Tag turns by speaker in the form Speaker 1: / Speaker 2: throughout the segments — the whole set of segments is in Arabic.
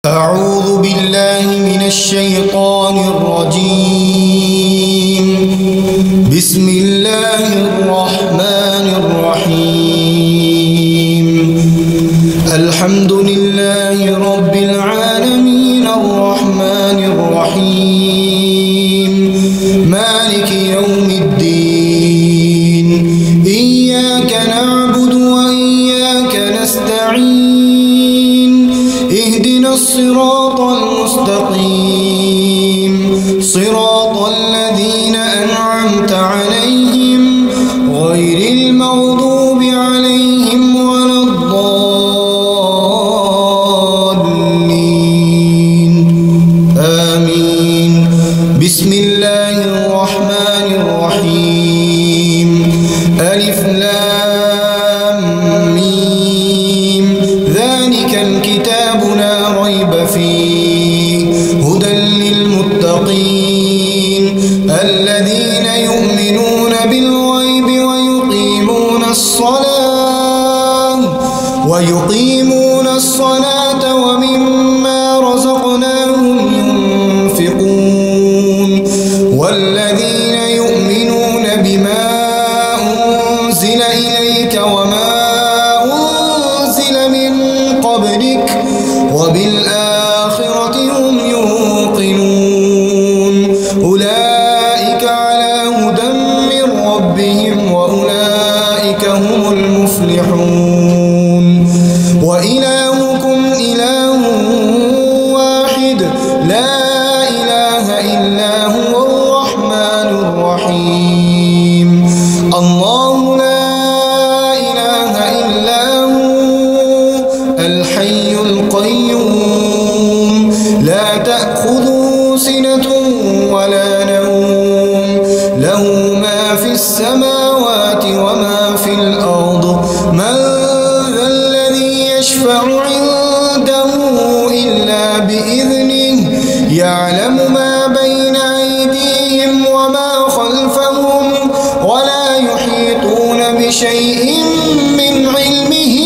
Speaker 1: أعوذ بالله من الشيطان الرجيم. بسم الله الرحمن الرحيم. الحمد لله رب العالمين الرحمن الرحيم مالك يوم الدين. إياك نعبد وإياك نستعين. اهدنا الصراط المستقيم صراط الذين أنعمت عليهم غير المغضوب عليهم ولا الضالين آمين. بسم الله الرحمن الرحيم. ألف لام ميم. ذلك الكتاب لا ريب فيه هدى للمتقين الذين يؤمنون بالغيب ويقيمون الصلاة ومما رزقناهم ينفقون والذين يؤمنون بما أنزل إليك وما أنزل من قبلك وبالآخرة هم يوقنون. أولئك على هدى من ربهم وأولئك هم المفلحون. وإلهكم إله واحد لا إله إلا هو الرحمن الرحيم. الله لا إله إلا هو الحي القيوم لا تأخذه سنة ولا نوم له ما في السماوات وما في الأرض. من ذا الذي يشفع عنده إلا بإذنه يعلم ما بين أيديهم وما خلفهم ولا يحيطون بشيء من علمه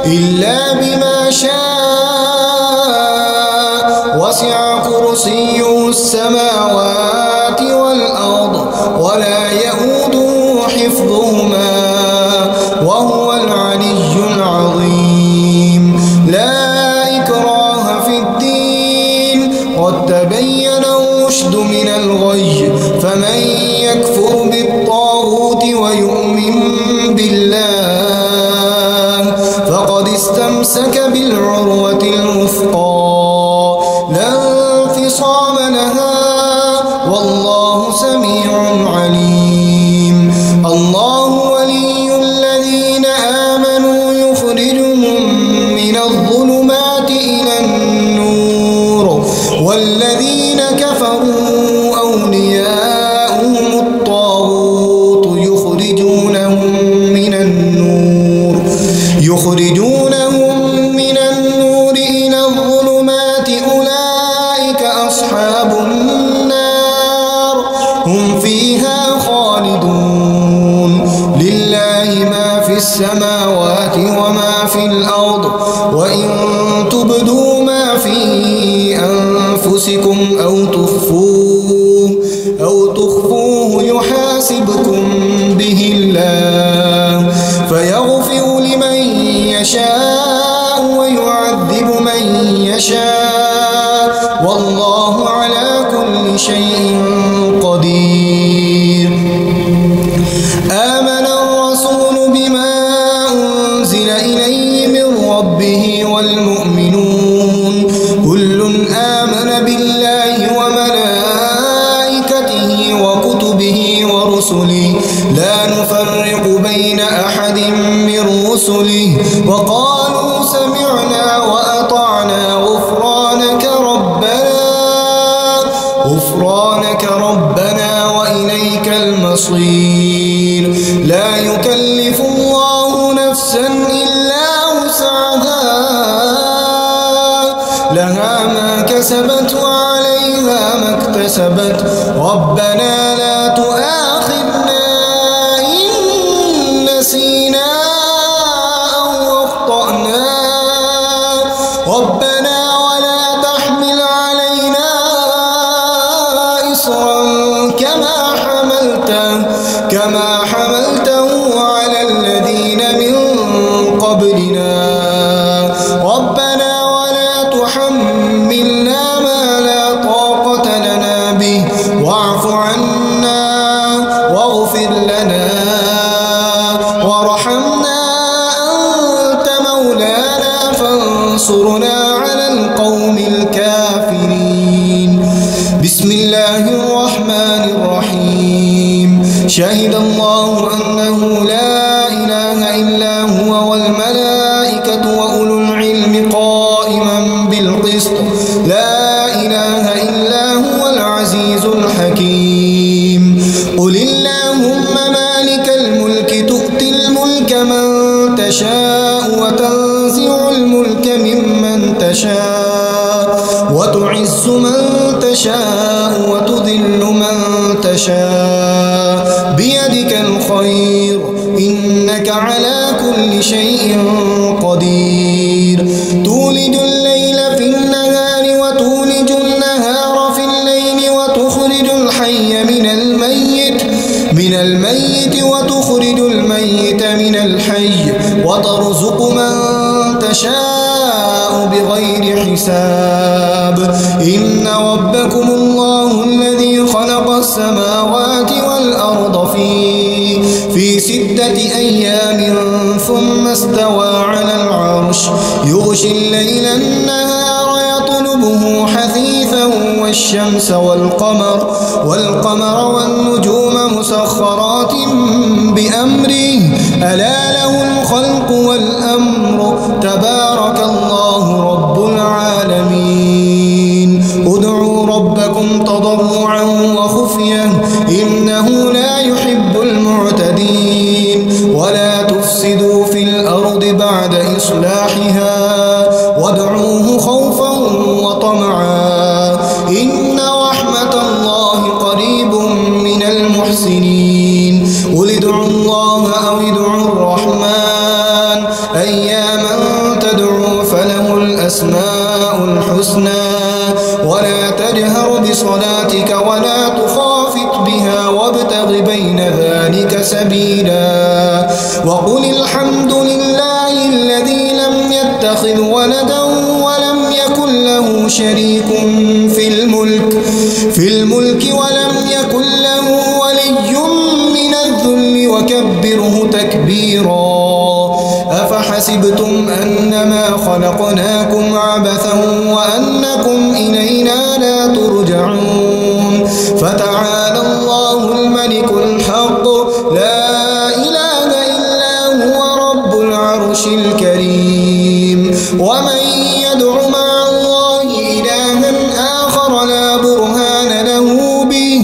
Speaker 1: إلا بما شاء. وسع كرسيه السماوات والأرض ولا يئوده حفظهما وهو العلي العظيم. لا إكراه في الدين قد تبين الرشد من الغي. فمن يكفر بالطاغوت ويؤمن بالله فقد استمسك بالعروة الوثقى لا انفصام لها والله سميع عليم. الله ولي الذين آمنوا يخرجهم من الظلمات إلى النور والذين كفروا أولياؤهم الطاغوت يخرجونهم من النور إلى الظلمات. أولئك أصحاب النار هم فيها خالدون. لله ما في السماوات وما في الأرض وإن تبدوا ما في أنفسكم أو تخفوه يحاسبكم به الله فيغفر لمن يشاء ويعذب من يشاء والله على كل شيء قدير. آمن الرسول بما أنزل إليه من ربه والمؤمنون كل آمن بالله وملائكته وكتبه ورسله لا نفرق بين أحد من رسله وقالوا سمعنا وأطعنا غفرانك ربنا وإليك المصير. لا يكلف الله نفسا إلا وسعها لها ما كسبت وعليها ما اكتسبت. ربنا لا تؤاخذنا إن نسينا أو أخطأنا كما حملته على الذين من قبلنا ربنا ولا تحملنا ما لا طاقة لنا به واعف عنا واغفر لنا وارحمنا أنت مولانا فانصرنا على القوم الكافرين. بسم الله الرحمن الرحيم. شهد الله أنه لا إله إلا هو والملائكة وأولو العلم قائما بالقسط لا إله إلا هو العزيز الحكيم. قل اللهم مالك الملك تؤتي الملك من تشاء وتنزع الملك ممن تشاء وتعز من تشاء وتذل من تشاء بيدك الخير إنك على كل شيء قدير. تولج الليل في النهار وتولج النهار في الليل وتخرج الحي من الميت وتخرج الميت من الحي وترزق من تشاء بغير حساب. إن ربكم الله الذي خلق السماوات والأرض في 6 أيام ثم استوى على العرش يغشي الليل النهار يطلبه حثيثا والشمس والقمر والنجوم مسخرات بأمره ألا له الخلق والأمر تبارك الله رب العالمين. ادعوا ربكم تضرعا وخفية إنه لا يحب المعتدين. ولا تفسدوا في الأرض بعد إصلاحها وادعوه خوفا وطمعا إن رحمة الله قريب من المحسنين. قل ادعوا الله أو ادعوا الرحمن أياما تدعوا فله الأسماء الحسنى ولا تجهر بصلاتك ولا تخافت بها وابتغ بين ذلك سبيلا. وقل الحمد لله الذي لم يتخذ ولدا ولم يكن له شريك في الملك ولم يكن له ولي من الذل وكبره تكبيرا. أفحسبتم أنما خلقناكم عبثا وأنكم إلينا لا ترجعون. فتعالى الله الملك الحق لا إله إلا هو رب العرش الكريم. ومن يدع مع الله إلها آخر لا برهان له به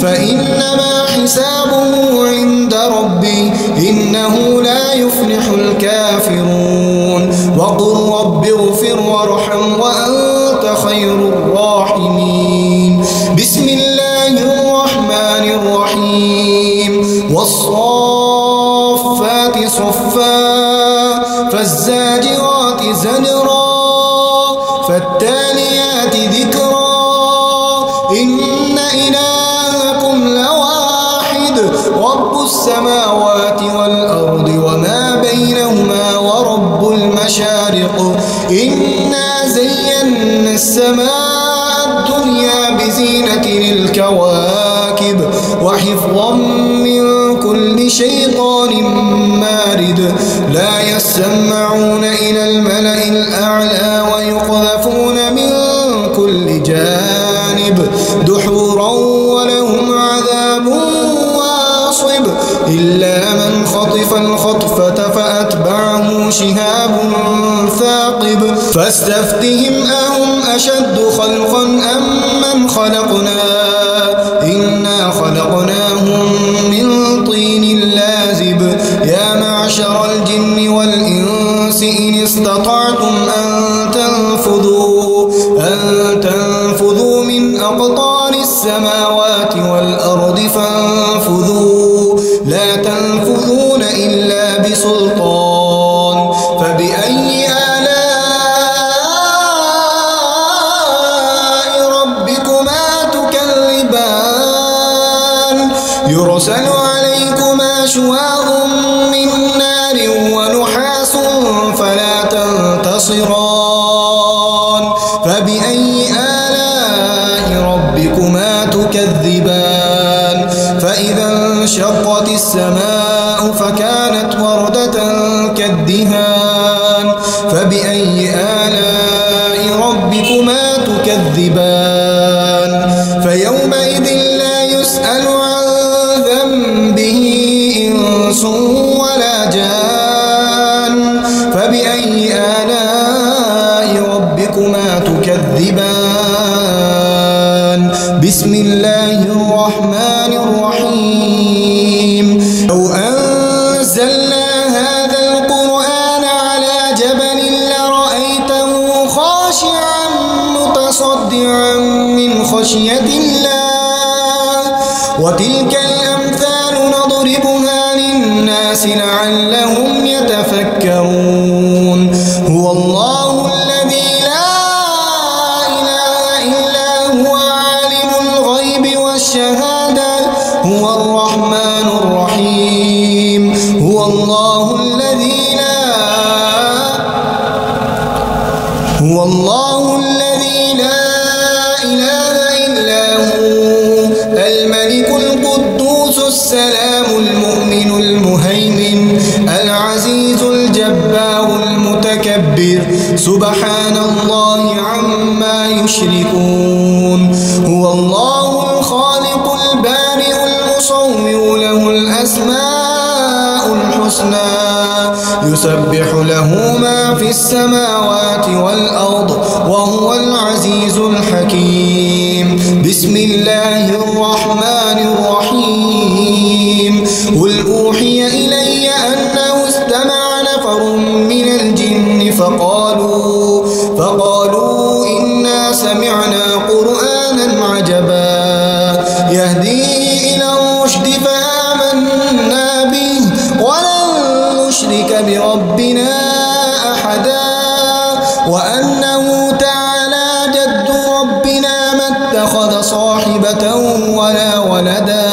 Speaker 1: فإنما حسابه عند ربه إنه لا يفلح الكافرون. وقل رب اغفر وارحم وأنت خير الراحمين. بسم الله الرحمن الرحيم. والصافات صفا فالزاجرات زجرا فالتاليات ذكرا إن إلهكم لواحد رب السماوات والأرض وما بينهما ورب المشارق إنا زينا السماء الدنيا بزينة الكواكب وحفظا من كل شيطان مارد لا يسمعون إلى الملأ الأعلى ويقذفون من كل جانب دحورا ولهم عذاب واصب إلا من خطف الخطفة فأتبعه شهاب ثاقب فاستفتهم أهم أشد خلقا أم من خلقنا إنا خلقناهم من طين لازب يا معشر الجن والإنس إن استطعتم أن تنفذوا من أقطار السماوات والأرض فانفذوا لا تنفذون إلا بسلطان فبأي آلاء ربكما تكذبان يرسل عليكم ينتصران فبأي آلاء ربكما تكذبان فإذا انشقت السماء فكانت وردة كالدهان فبأي آلاء ربكما تكذبان فيومئذ لا يسأل عن ذنبه إنس ولا جان فبأي آلاء ربكما تكذبان بسم الله الرحمن الرحيم لو أنزلنا هذا القرآن على جبل لرأيته خاشعا متصدعا من خشية الله وتلك الأمثال نضربها للناس لعلهم يتفكرون هو الله الذي لا إله إلا هو عالم الغيب والشهادة هو الرحمن الرحيم هو الله الذي لا إله إلا هو الملك القدوس السلام المؤمن المهيمن العزيز الجبار المتكبر سبحان الله عما يشركون هو الله الخالق البارئ المصور له الأسماء الحسنى يسبح له ما في السماوات والأرض وهو العزيز الحكيم بسم الله الرحمن الرحيم قل أوحي إلي أنه استمع نفر من الجن فقالوا إنا سمعنا قرآنا عجبا يهدي إلى الرشد فآمنا به ولن نشرك بربنا أحدا وأنه تعالى جد ربنا ما اتخذ صاحبة ولا ولدا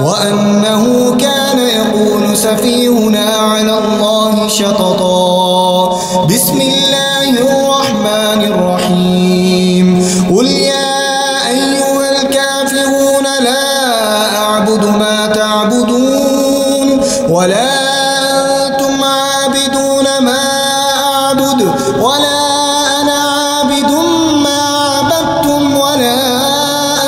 Speaker 1: وأنه كان يقول سفيهنا على الله شططا بسم الله الرحمن الرحيم قل يا أيها الكافرون لا أعبد ما تعبدون ولا أنتم عابدون ما أعبد ولا أنا عابد ما عبدتم ولا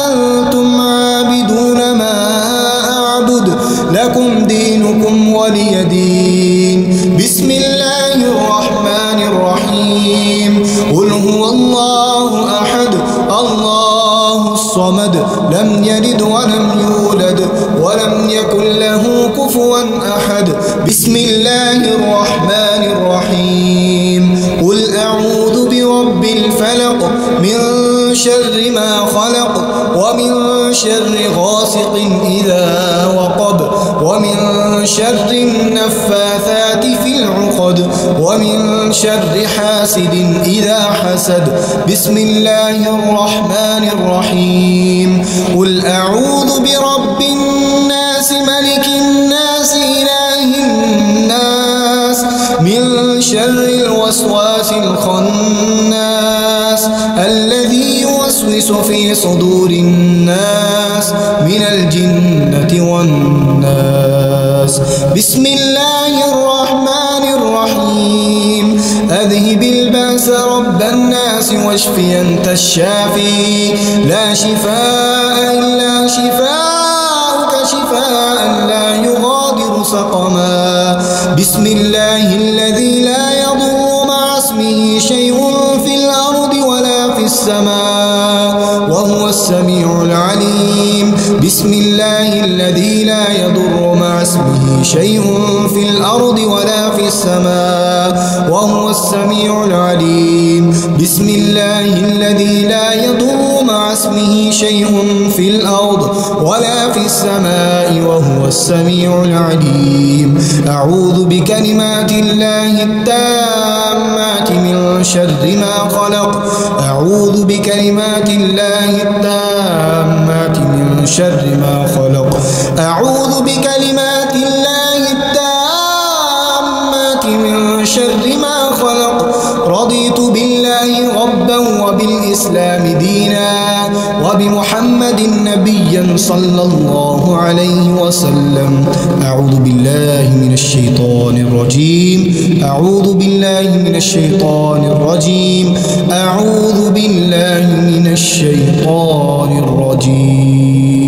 Speaker 1: أنتم عابدون ما أعبد لكم دينكم ولي دين بسم الله الرحمن الرحيم قل هو الله أحد الله الصمد لم يلد ولم يولد ولم يكن له كفوا أحد بسم الله الرحمن الرحيم قل أعوذ برب الفلق من شر ما خلق ومن شر غاسق إذا وقب ومن شر النفاثات في العقد ومن شر حاسد إذا حسد بسم الله الرحمن الرحيم قل أعوذ برب الناس ملك الناس إله الناس من شر الوسواس الخناس الذي يوسوس في صدور الناس من الجنة والناس بسم الله الرحمن الرحيم أذهب البأس رب الناس واشفي أنت الشافي لا شفاء إلا شفاءك شفاء لا يغادر سقما بسم الله الذي لا يضر مع اسمه شيء في الأرض ولا في السماء وهو السميع العليم بسم الله الذي لا يضر مع اسمه شيء في الأرض ولا في السماء وهو السميع العليم بسم الله الذي لا يضر مع اسمه شيء في الأرض ولا في السماء وهو السميع العليم أعوذ بكلمات الله التامات من شر ما خلق أعوذ بكلمات الله التامات من شر ما خلق أعوذ بكلمات الله التامات من شر ما خلق بمحمد نبيا صلى الله عليه وسلم. أعوذ بالله من الشيطان الرجيم. أعوذ بالله من الشيطان الرجيم. أعوذ بالله من الشيطان الرجيم.